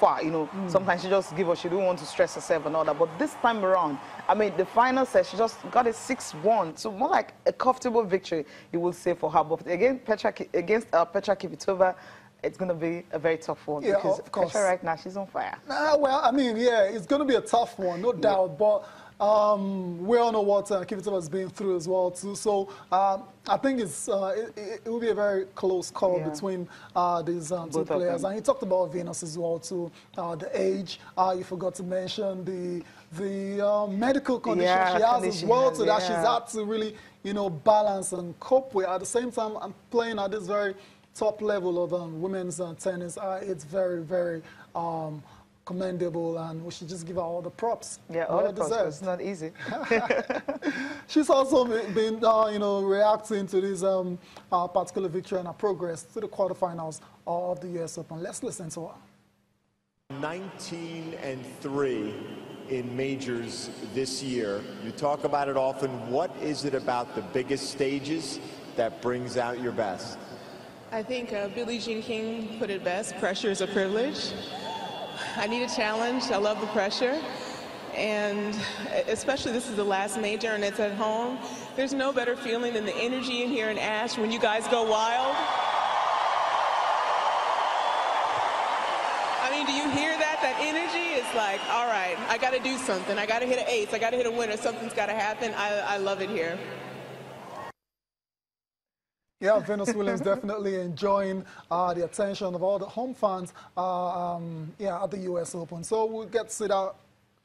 far, you know. Sometimes she just give up, she don't want to stress herself and all that. But this time around, I mean, the final set, she just got a 6-1. So more like a comfortable victory, you will say, for her. But again, against Petra Kvitova, it's going to be a very tough one. Yeah, because of course. Petra right now, she's on fire. Well, I mean, yeah, it's going to be a tough one, no doubt. But we all know what Kvitova has been through as well, too. So I think it will be a very close call between these two players. And you talked about Venus as well, too. The age, you forgot to mention the medical condition she has as well, so that she's had to really, you know, balance and cope with. At the same time, I'm playing at this very top level of women's tennis. It's very, very commendable, and we should just give her all the props. Yeah, all the props. It's not easy. She's also been, you know, reacting to this particular victory and her progress to the quarterfinals of the US Open. Let's listen to her. 19-3 in majors this year. You talk about it often. What is it about the biggest stages that brings out your best? I think Billie Jean King put it best. Pressure is a privilege. I need a challenge. I love the pressure. And especially this is the last major and it's at home. There's no better feeling than the energy in here in Ash when you guys go wild. I mean, do you hear that? That energy is like, all right, I got to do something. I got to hit an ace. I got to hit a winner. Something's got to happen. I love it here. Yeah, Venus Williams definitely enjoying the attention of all the home fans at the US Open. So we'll get to see that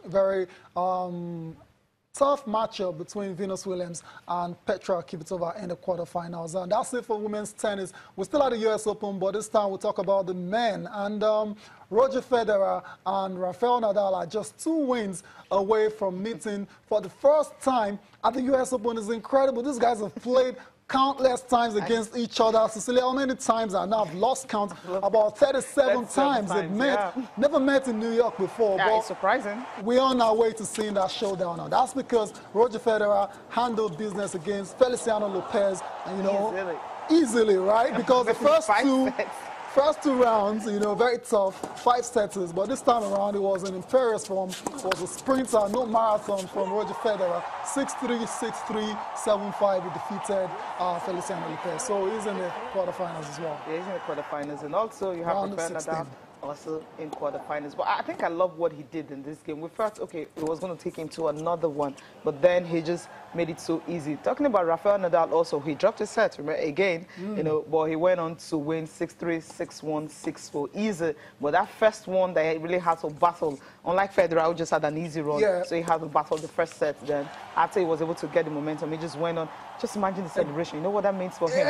very tough matchup between Venus Williams and Petra Kvitova in the quarterfinals. And that's it for women's tennis. We're still at the US Open, but this time we'll talk about the men. And Roger Federer and Rafael Nadal are just 2 wins away from meeting for the first time at the US Open. It's incredible. These guys have played countless times against each other. Cecilia, how many times I now have lost count? About 37 times they've met. Never met in New York before. Yeah, but it's surprising. We're on our way to seeing that showdown now. That's because Roger Federer handled business against Feliciano Lopez, you know, easily, right? Because the first two rounds, you know, very tough, 5-setters. But this time around, it was an imperious form. It was a sprinter, no marathon from Roger Federer. 6-3, 6-3, 7-5. He defeated Feliciano Lopez. So he's in the quarterfinals as well. Yeah, he's in the quarterfinals. And also, you have Rafael Nadal also in quarterfinals. But I think I love what he did in this game. We thought, okay, it was going to take him to another one. But then he just made it so easy. Talking about Rafael Nadal also, he dropped a set again, you know, but he went on to win 6-3, 6-1, 6-4 easy. But that first one that he really had to battle, unlike Federer, who just had an easy run, so he had to battle the first set. Then after he was able to get the momentum, he just went on. Just imagine the celebration. You know what that means for him?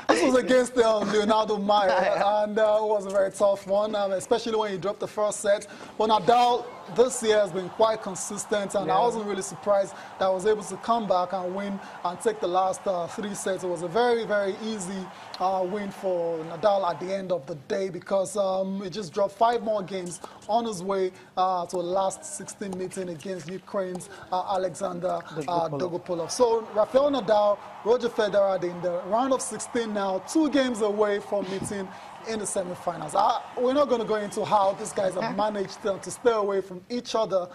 This was against Leonardo Mayer, and it was a very tough one, especially when he dropped the first set. But Nadal this year has been quite consistent, and I wasn't really surprised that I was able to come back and win and take the last 3 sets. It was a very, very easy win for Nadal at the end of the day because he just dropped 5 more games on his way to the last 16 meeting against Ukraine's Alexander Dogopolov. So Rafael Nadal, Roger Federer in the round of 16 now, 2 games away from meeting in the semifinals. We're not going to go into how these guys have managed to stay away from each other.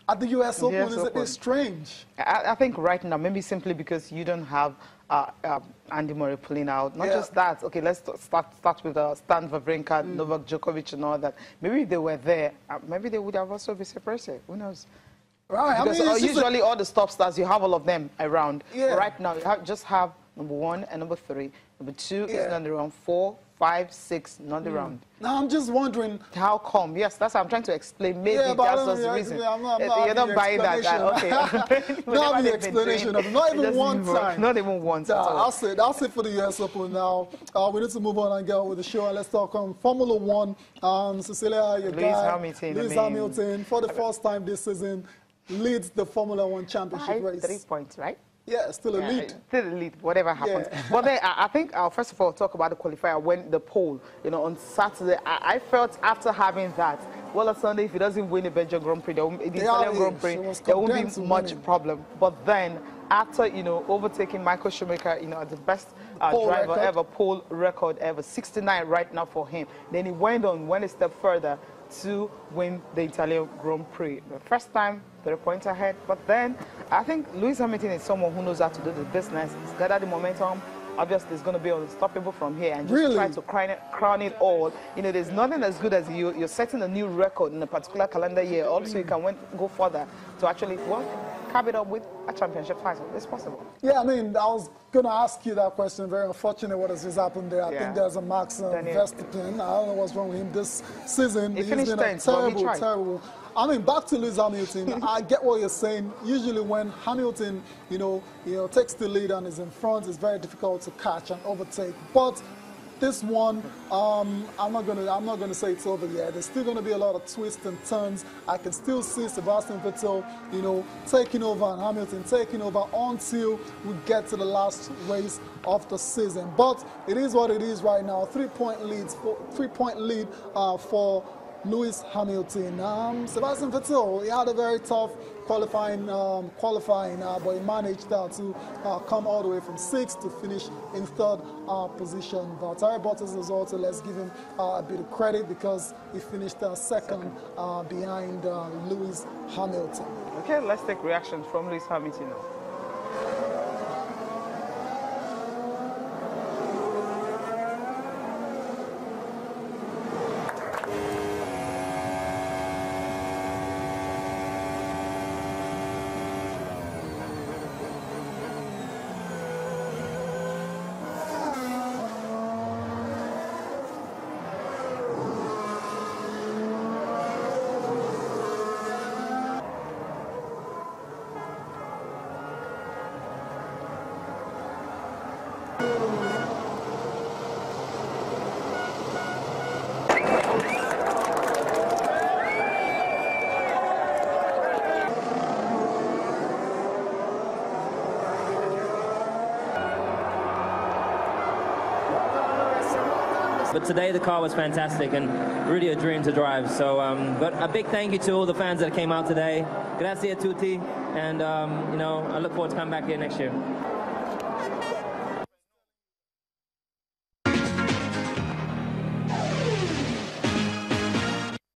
At the US Open, is a bit strange. I think right now, maybe simply because you don't have Andy Murray pulling out. Not just that. Okay, let's start with Stan Wawrinka, Novak Djokovic and all that. Maybe if they were there, maybe they would have also been separated. Who knows? Right. Because I mean, usually all the top stars, you have all of them around. Right now, you just have number 1 and number 3. Number 2 is not around. 4, 5, 6, not around. Now I'm just wondering how come. Yes, that's what I'm trying to explain. Maybe that's just the reason. You're not buying that. Okay. Not the explanation. Not even one time. Not even once. That's it for the US Open now. We need to move on and get on with the show. And let's talk Formula 1. Cecilia, your guy, Lewis Hamilton, for the first time this season, leads the Formula 1 championship race. 3 points, right? Yeah, still a lead. Still a lead, whatever happens. But then I think I'll first of all talk about the qualifier when the pole, you know, on Saturday. I felt after having that, well, on Sunday, if he doesn't win the Belgian Grand Prix, the Italian Grand Prix, there won't be much problem. But then, after, you know, overtaking Michael Schumacher, you know, at the best driver ever, pole record ever, 69 right now for him. Then he went a step further to win the Italian Grand Prix. The first time, 3 points ahead. But then, I think Lewis Hamilton is someone who knows how to do the business. He's gathered the momentum. Obviously, it's going to be unstoppable from here and just try to crown it all. You know, there's nothing as good as you're setting a new record in a particular calendar year. Also, you can go further to actually, cap it up with a championship title. It's possible. Yeah, I mean, I was going to ask you that question. Very unfortunate what has just happened there. I think there's a Max Verstappen. I don't know what's wrong with him this season. He's been terrible. I mean, back to Lewis Hamilton. I get what you're saying. Usually when Hamilton, you know, takes the lead and is in front, it's very difficult to catch and overtake. But this one, I'm not gonna say it's over yet. There's still gonna be a lot of twists and turns. I can still see Sebastian Vettel, you know, taking over and Hamilton taking over until we get to the last race of the season. But it is what it is right now. 3-point lead for Lewis Hamilton. Sebastian Vettel, he had a very tough qualifying, but he managed to come all the way from 6th to finish in 3rd position. Valtteri Bottas is also, let's give him a bit of credit because he finished 2nd behind Lewis Hamilton. Okay, let's take reactions from Lewis Hamilton now. But today the car was fantastic and really a dream to drive. So but a big thank you to all the fans that came out today. Grazie a tutti, and you know, I look forward to coming back here next year.